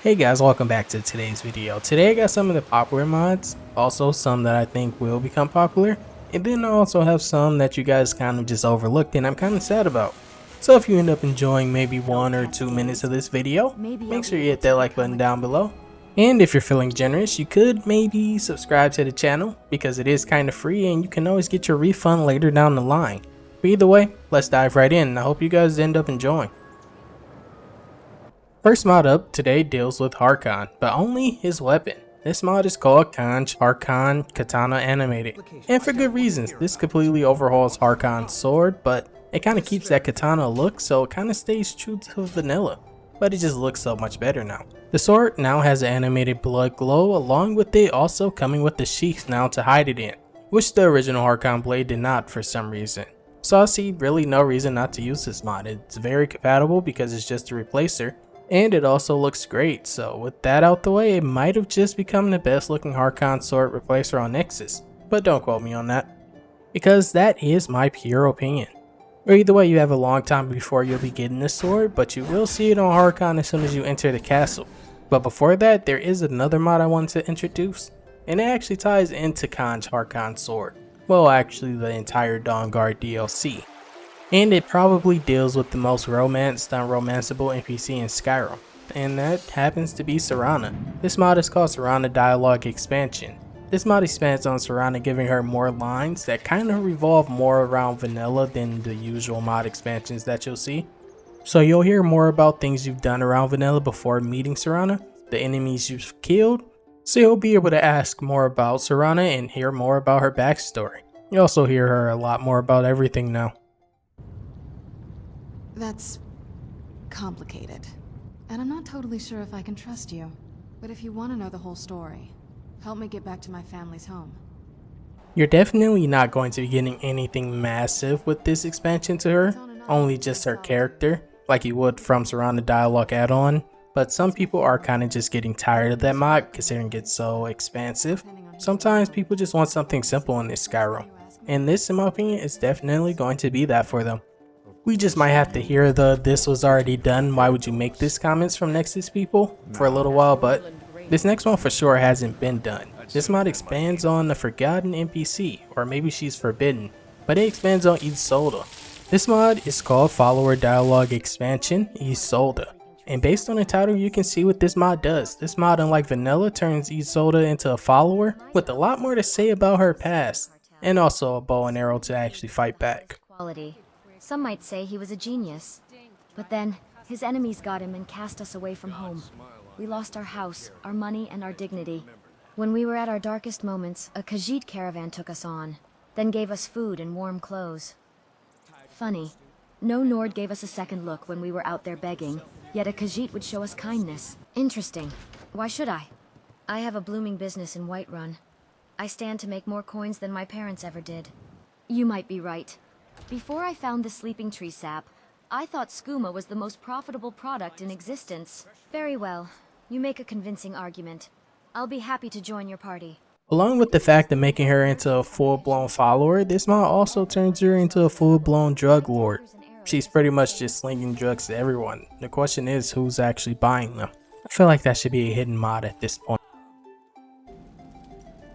Hey guys, welcome back to today's video. Today I got some of the popular mods, also some that I think will become popular, and then I also have some that you guys kind of just overlooked and I'm kind of sad about. So if you end up enjoying maybe 1 or 2 minutes of this video, make sure you hit that like button down below. And if you're feeling generous, you could maybe subscribe to the channel because it is kind of free and you can always get your refund later down the line. But either way, let's dive right in and I hope you guys end up enjoying. First mod up today deals with Harkon, but only his weapon. This mod is called Kanjs Harkon Katana Animated, and for good reasons. This completely overhauls Harkon's sword, but it kind of keeps that katana look, so it kind of stays true to vanilla, but it just looks so much better now. The sword now has an animated blood glow, along with it also coming with the sheath now to hide it in, which the original Harkon blade did not for some reason. So I see really no reason not to use this mod. It's very compatible because it's just a replacer. And it also looks great, so with that out the way, it might have just become the best looking Harkon sword replacer on Nexus, but don't quote me on that, because that is my pure opinion. Or either way, you have a long time before you'll be getting this sword, but you will see it on Harkon as soon as you enter the castle. But before that, there is another mod I wanted to introduce, and it actually ties into Kanjs Harkon sword. Well, actually the entire Dawnguard DLC. And it probably deals with the most romanced, unromanceable NPC in Skyrim, and that happens to be Serana. This mod is called Serana Dialogue Expansion. This mod expands on Serana, giving her more lines that kind of revolve more around vanilla than the usual mod expansions that you'll see. So you'll hear more about things you've done around vanilla before meeting Serana, the enemies you've killed, so you'll be able to ask more about Serana and hear more about her backstory. You'll also hear her a lot more about everything now. That's complicated, and I'm not totally sure if I can trust you. But if you want to know the whole story, help me get back to my family's home. You're definitely not going to be getting anything massive with this expansion to her, only just her character, like you would from Serana Dialogue add-on. But some people are kind of just getting tired of that mod, considering it's so expansive. Sometimes people just want something simple in this Skyrim, and this, in my opinion, is definitely going to be that for them. We just might have to hear the "this was already done, why would you make this" comments from Nexus people for a little while, but this next one for sure hasn't been done. This mod expands on the forgotten NPC, or maybe she's forbidden, but it expands on Ysolda. This mod is called Follower Dialogue Expansion Ysolda, and based on the title you can see what this mod does. This mod, unlike vanilla, turns Ysolda into a follower with a lot more to say about her past, and also a bow and arrow to actually fight back. Some might say he was a genius, but then his enemies got him and cast us away from home. We lost our house, our money, and our dignity. When we were at our darkest moments, a Khajiit caravan took us on, then gave us food and warm clothes. Funny, no Nord gave us a second look when we were out there begging, yet a Khajiit would show us kindness. Interesting. Why should I? I have a blooming business in Whiterun. I stand to make more coins than my parents ever did. You might be right. Before I found the sleeping tree sap, I thought skooma was the most profitable product in existence. Very well. You make a convincing argument. I'll be happy to join your party. Along with the fact of making her into a full-blown follower, this mod also turns her into a full-blown drug lord. She's pretty much just slinging drugs to everyone. The question is, who's actually buying them? I feel like that should be a hidden mod at this point.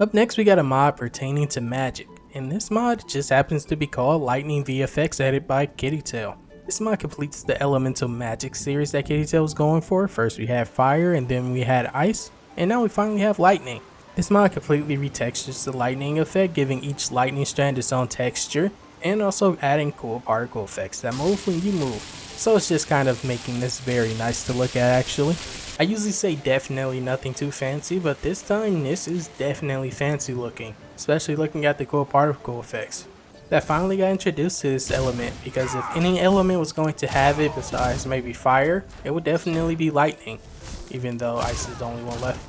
Up next, we got a mod pertaining to magic. And this mod just happens to be called Lightning VFX, edited by Kittytail. This mod completes the elemental magic series that Kittytail was going for. First we had fire, and then we had ice, and now we finally have lightning. This mod completely retextures the lightning effect, giving each lightning strand its own texture, and also adding cool particle effects that move when you move. So it's just kind of making this very nice to look at actually. I usually say definitely nothing too fancy, but this time this is definitely fancy looking, especially looking at the cool particle effects that finally got introduced to this element, because if any element was going to have it besides maybe fire, it would definitely be lightning, even though ice is the only one left.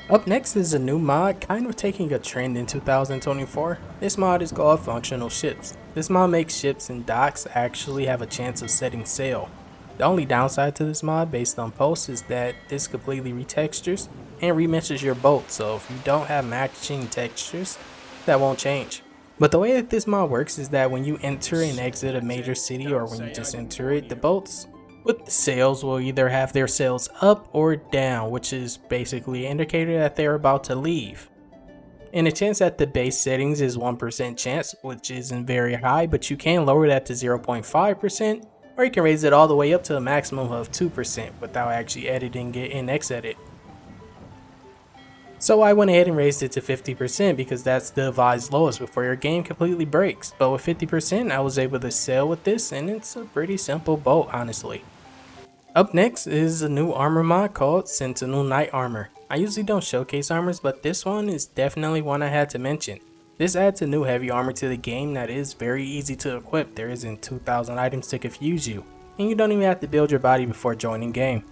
Up next is a new mod kind of taking a trend in 2024. This mod is called Functional Ships. This mod makes ships and docks actually have a chance of setting sail. The only downside to this mod based on posts is that this completely retextures and remixes your boat, so if you don't have matching textures, that won't change. But the way that this mod works is that when you enter and exit a major city, or when you just enter it, the boats With the sails will either have their sails up or down, which is basically an indicator that they're about to leave. And the chance at the base settings is 1% chance, which isn't very high, but you can lower that to 0.5%, or you can raise it all the way up to a maximum of 2% without actually editing it in Xedit. So I went ahead and raised it to 50% because that's the advised lowest before your game completely breaks. But with 50% I was able to sail with this, and it's a pretty simple boat honestly. Up next is a new armor mod called Sentinel Knight armor. I usually don't showcase armors, but this one is definitely one I had to mention. This adds a new heavy armor to the game that is very easy to equip. There isn't 2,000 items to confuse you, and you don't even have to build your body before joining game.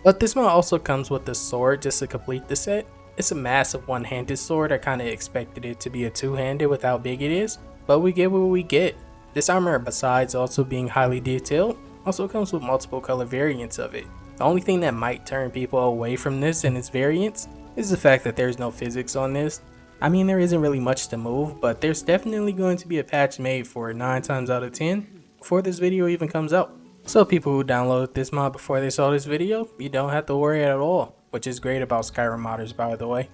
But this mod also comes with a sword just to complete the set. It's a massive one-handed sword. I kinda expected it to be a two-handed with how big it is, but we get what we get. This armor, besides also being highly detailed, also comes with multiple color variants of it. The only thing that might turn people away from this and its variants is the fact that there's no physics on this. I mean, there isn't really much to move, but there's definitely going to be a patch made for it 9 times out of 10 before this video even comes out. So people who downloaded this mod before they saw this video, you don't have to worry at all, which is great about Skyrim modders, by the way.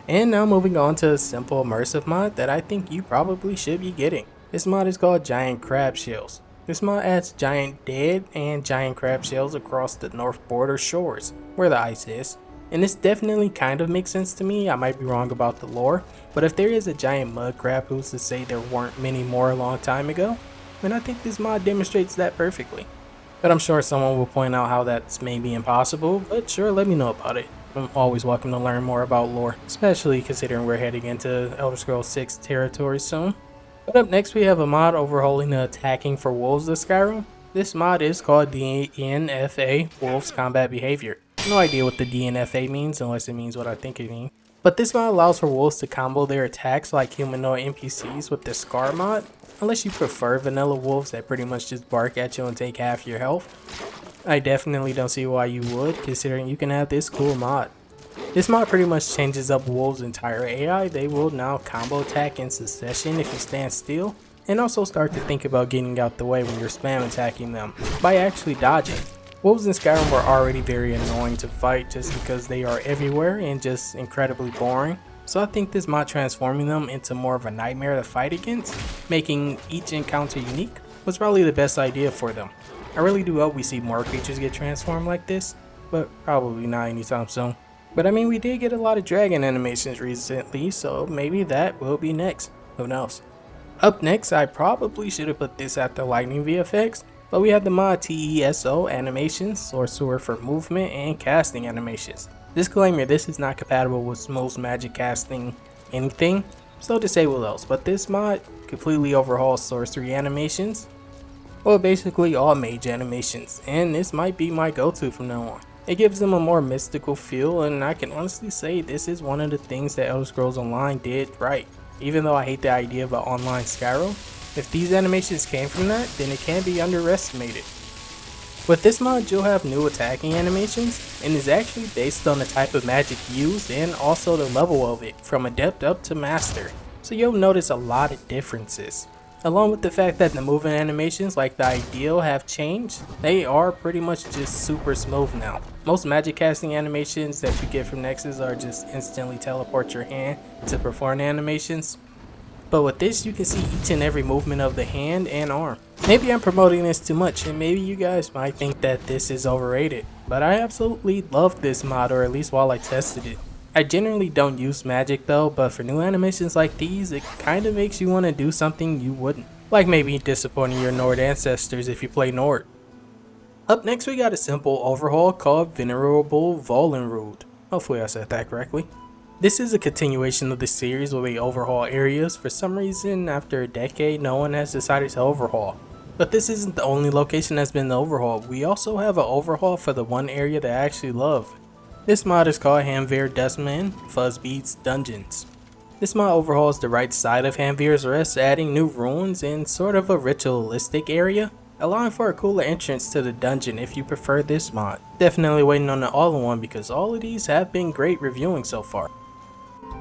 And now moving on to a simple immersive mod that I think you probably should be getting. This mod is called Giant Crab Shells. This mod adds giant dead and giant crab shells across the north border shores, where the ice is. And this definitely kind of makes sense to me. I might be wrong about the lore, but if there is a giant mud crab, who's to say there weren't many more a long time ago? And I think this mod demonstrates that perfectly. But I'm sure someone will point out how that's maybe impossible, but sure, let me know about it. I'm always welcome to learn more about lore, especially considering we're heading into Elder Scrolls 6 territory soon. But up next we have a mod overhauling the attacking for wolves of Skyrim. This mod is called DNFA, Wolves Combat Behavior. No idea what the DNFA means unless it means what I think it means. But this mod allows for wolves to combo their attacks like humanoid NPCs with the Scar mod, unless you prefer vanilla wolves that pretty much just bark at you and take half your health. I definitely don't see why you would, considering you can have this cool mod. This mod pretty much changes up wolves' entire AI. They will now combo attack in succession if you stand still, and also start to think about getting out the way when you're spam attacking them by actually dodging. Wolves in Skyrim were already very annoying to fight just because they are everywhere and just incredibly boring. So I think this mod transforming them into more of a nightmare to fight against, making each encounter unique, was probably the best idea for them. I really do hope we see more creatures get transformed like this, but probably not anytime soon. But I mean, we did get a lot of dragon animations recently, so maybe that will be next. Who knows? Up next, I probably should have put this at the lightning VFX, but we have the mod TESO animations, Sorcerer for movement and casting animations. Disclaimer, this is not compatible with most magic casting anything, so disable those, but this mod completely overhauls sorcery animations, well basically all mage animations, and this might be my go-to from now on. It gives them a more mystical feel, and I can honestly say this is one of the things that Elder Scrolls Online did right. Even though I hate the idea of an online Skyrim, if these animations came from that, then it can't be underestimated. With this mod, you'll have new attacking animations, and is actually based on the type of magic used and also the level of it, from adept up to master. So you'll notice a lot of differences. Along with the fact that the movement animations like the ideal have changed, they are pretty much just super smooth now. Most magic casting animations that you get from Nexus are just instantly teleport your hand to perform the animations. But with this, you can see each and every movement of the hand and arm. Maybe I'm promoting this too much, and maybe you guys might think that this is overrated, but I absolutely loved this mod, or at least while I tested it. I generally don't use magic though, but for new animations like these, it kind of makes you want to do something you wouldn't. Like maybe disappointing your Nord ancestors if you play Nord. Up next we got a simple overhaul called Venerable Volunruud. Hopefully I said that correctly. This is a continuation of the series where they overhaul areas. For some reason, after a decade, no one has decided to overhaul. But this isn't the only location that's been overhauled. We also have an overhaul for the one area that I actually love. This mod is called Hamvir Dustman, FuzzBeed's Dungeons. This mod overhauls the right side of Hamvir's Rest, adding new ruins and sort of a ritualistic area, allowing for a cooler entrance to the dungeon if you prefer this mod. Definitely waiting on the all-in-one because all of these have been great reviewing so far.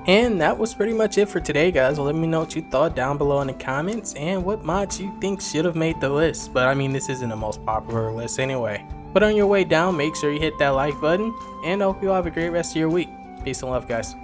And that was pretty much it for today, guys. Let me know what you thought down below in the comments and what mods you think should have made the list. But I mean, this isn't the most popular list anyway. But on your way down, make sure you hit that like button, and I hope you all have a great rest of your week. Peace and love, guys.